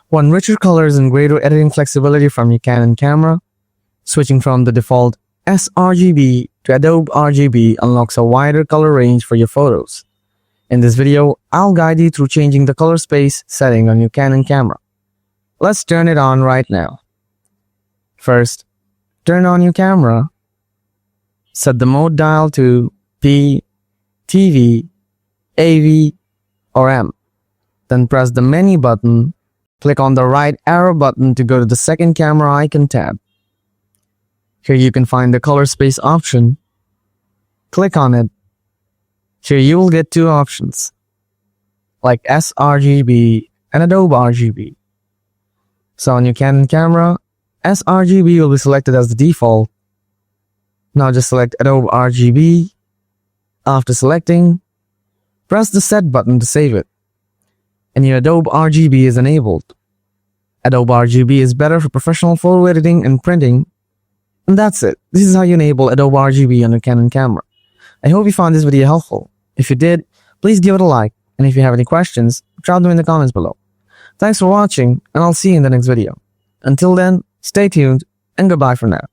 Want richer colors and greater editing flexibility from your Canon camera? Switching from the default sRGB to Adobe RGB unlocks a wider color range for your photos. In this video, I'll guide you through changing the color space setting on your Canon camera. Let's turn it on right now. First, turn on your camera. Set the mode dial to P, TV, AV, or M. Then press the menu button. Click on the right arrow button to go to the second camera icon tab. Here you can find the color space option. Click on it. Here you will get two options, like sRGB and Adobe RGB. So on your Canon camera, sRGB will be selected as the default. Now just select Adobe RGB. After selecting, press the Set button to save it. And your Adobe RGB is enabled. Adobe RGB is better for professional photo editing and printing. And that's it. This is how you enable Adobe RGB on your Canon camera. I hope you found this video helpful. If you did, please give it a like. And if you have any questions, drop them in the comments below. Thanks for watching, and I'll see you in the next video. Until then, stay tuned, and goodbye for now.